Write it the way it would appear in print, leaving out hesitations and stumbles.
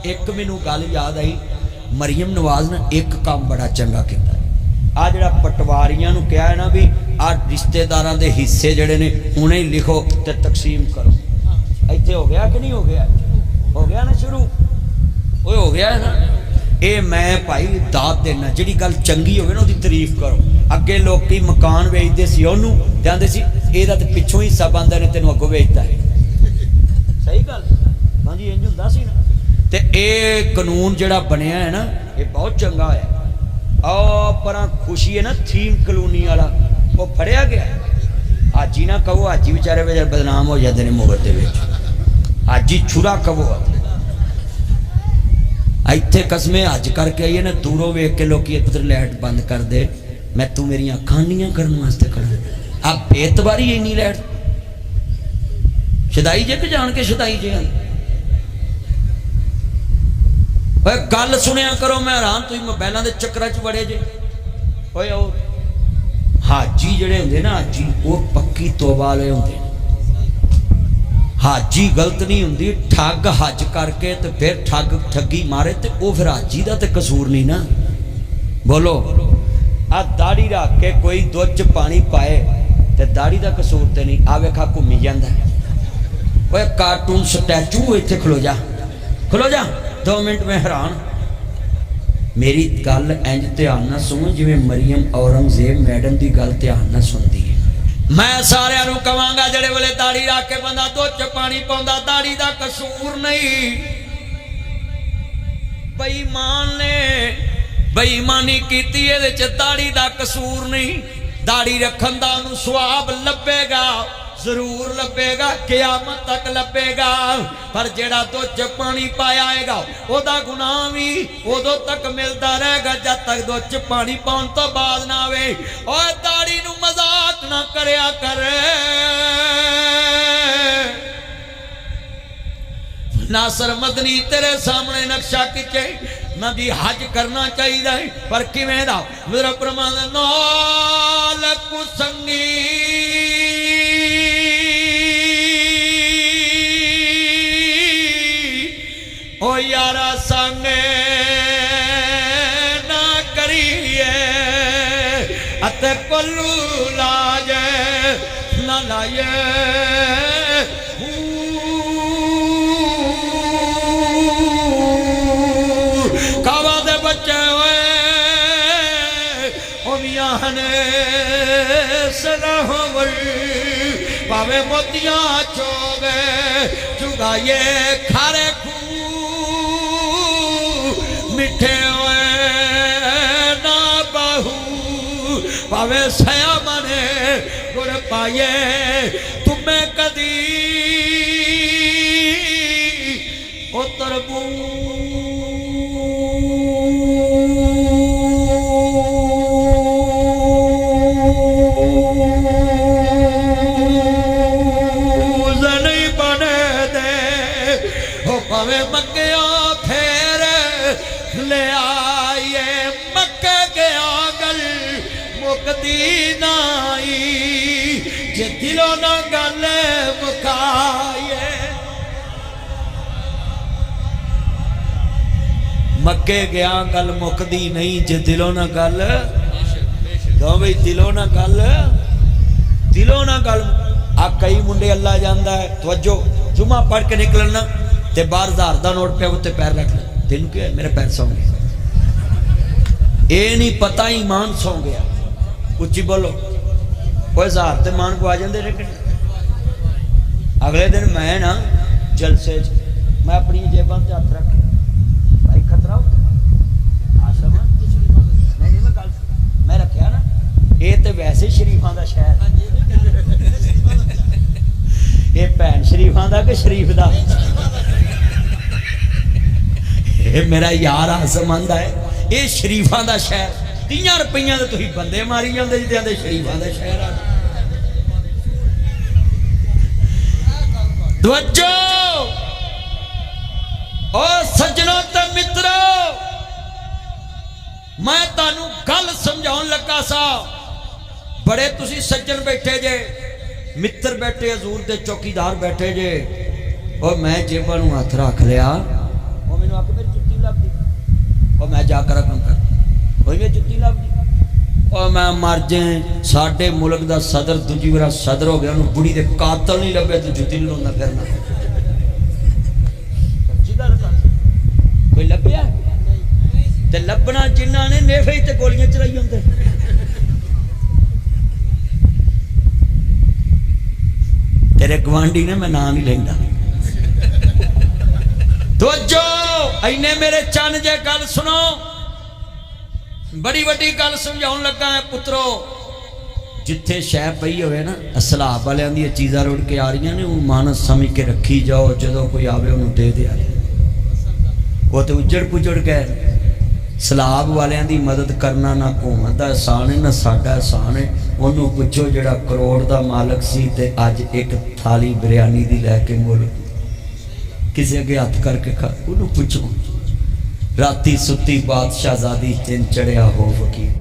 एक मैनू गल याद आई, मरियम नवाज ने एक काम बड़ा चंगा किया। आ जिहड़ा पटवारियां नूं कहा है ना भी आ रिश्तेदारां दे हिस्से जिहड़े ने हुणे ही लिखो ते तकसीम करो, इत्थे हो गया कि नहीं हो गया? हो गया ना शुरू, ओए हो गया है ना। ये मैं भाई दात देना, जिहड़ी गल चंगी होवे ना उहदी तारीफ करो। अगे लोग मकान वेचते सी ओनू ते आंदे सी इहदा ते पिछों हिस्सा बनदा ने तैनूं अगों वेचदा है। सही गल हां जी, इंज हुंदा सी ना। ते ये कानून जिहड़ा बनिया है ना ये बहुत चंगा है। पर खुशी है ना, थीम कलोनी वाला वो फड़िया गया। हाजी ना कहो, हाजी बेचारे बदनाम हो जाते हैं मुगल के विच। हाजी छुरा कहो, इत्थे कसमें हज करके आइए ना, दूरों वेख के लोग पुत्र लाइट बंद कर दे, मैं तू मेरी अखां नहीं करने वास्ते खड़ा। आप बेतबारी इन्नी लाइट शदाई जे कि जान के शदाई जे गल सुनिया करो। मैं हैरान, तुम मोबाइलों के चक्कर च बड़े जे। हाजी जड़े होंगे ना, हाजी वो पक्की तौबा वाले होंगे। हाजी गलत नहीं होंगी, ठग हज करके तो फिर ठगी मारे तो वो फिर हाजी का तो कसूर नहीं ना। बोलो, आ दाढ़ी रख के कोई दुध च पानी पाए तो दाढ़ी का कसूर तो नहीं। आ वेखा घूमी जाता है, कार्टून स्टैचू इत्थे खलो जा 2 मिनट में हैरान। मेरी गल इंज ध्यान ना सुन जिवें मरियम औरंगजेब मैडम की गल ध्यान ना सुनती है। मैं सारिਆਂ ਨੂੰ ਕਵਾਂਗਾ ਜਿਹੜੇ ਵੇਲੇ दाढ़ी रख के बंदा दुध च पानी पाਉਂਦਾ, दाढ़ी का कसूर नहीं। बेईमान ने बेईमानी कीती, ਇਹਦੇ ਚ दाढ़ी का कसूर नहीं। दाढ़ी रखन दा ਉਹਨੂੰ सवाब लभेगा, जरूर लभेगा, क़यामत तक लभेगा। पर जेड़ा दुध च पानी पाया आएगा ओदा गुनाह भी उदों तक मिलता रहेगा जब तक दुध च पानी पाउण तो बाद ना आवे। और दाढ़ी नूं मजाक ना करया कर। नासर मदनी तेरे सामने नक्शा खिंचे ना जी, हज करना चाहिए पर किवें दा? मेरा प्रमाण नाल कुसंगी ओ यारा संगे ना करिए, अते कोलू लाजे ना लाए। कावा दे बच्चे हुए ओमिया ने सदा होवल, पावे मोतियां चोगे चुगाए खारे मिठे हुए ना बहू, पावे सया मने गुड़ पाए। तुम्हें कदी उतरबू नहीं बने दे हो, पावे मक्किया फेर ले आए। मक्के गया गल मुकदी नाई, जे दिलों ना गल मुकाए। मक्के गया गल मुकदी नहीं, जे दिलों ना गल दो भाई, दिलों ना गल आ। कई मुंडे अल्लाह जानता है, तवज्जो जुमा पढ़ के निकलना ते बाहर 1000 का नोट पे उत्ते पैर रख ले, तेन क्या है मेरे पैर सौ गए। ये नहीं पता ईमान सौ गया। उच्ची बोलो, कोई 1000 ते मान को आ जाते। लेकिन अगले दिन मैं ना जलसे मैं अपनी जेबा से हथ रख, भाई खतरा आशम नहीं मैं गल मैं रखा ना, ये तो वैसे शरीफा का शहर, ये भैन शरीफा का कि शरीफ का? मेरा यार आसमान है, ये शरीफा का शहर। 30 रुपया तो तुम बंदे मारी जाते जिद्दां शरीफा का शहर आ। तवज्जो ओ सज्जनों ते मित्रों, मैं तानू गल समझाउण लगा सा। बड़े तुसी सज्जन बैठे जे, मित्र बैठे, हजूर दे चौकीदार बैठे जे, और मैं जेबां नूं हथ रख लिया। वो मैनूं आख जाकर रकम कर वही जुत्ती लभ गई। और मैं मर जाए साडे मुल्क का सदर दूजी बार सदर हो गया उन्होंने बुढ़ी के कातल नहीं लभे तो जुत्ती नहीं लाउंदा फिरना कोई लभ्या ते लभना जिन्हां ने नेफे ते गोलियां चलाई होंदे तेरे गवांडी ने मैं नाम नहीं लेंदा तो जो इन्हें मेरे चन जे गल सुनो बड़ी वड्डी गल समझाउण लगा है पुत्रो जिथे शह पई होवे ना असलाब वालियां दी चीज़ां रुड़ के आ रही ने मानस समझ के रखी जाओ जो कोई आवे उन्होंने दे दिया वो तो उजड़ पुजड़ गए सलाब वालियां दी मदद करना ना हुकूमत दा एहसान है ना साडा एहसान है उन्होंने पुछो जिहड़ा करोड़ दा मालक सी ते अज एक थाली बिरयानी दी लैके मुल किसी अगे हथ करके खा उन्होंने पुछो राती सुती बादशाहजादी चिन चढ़िया हो फकीर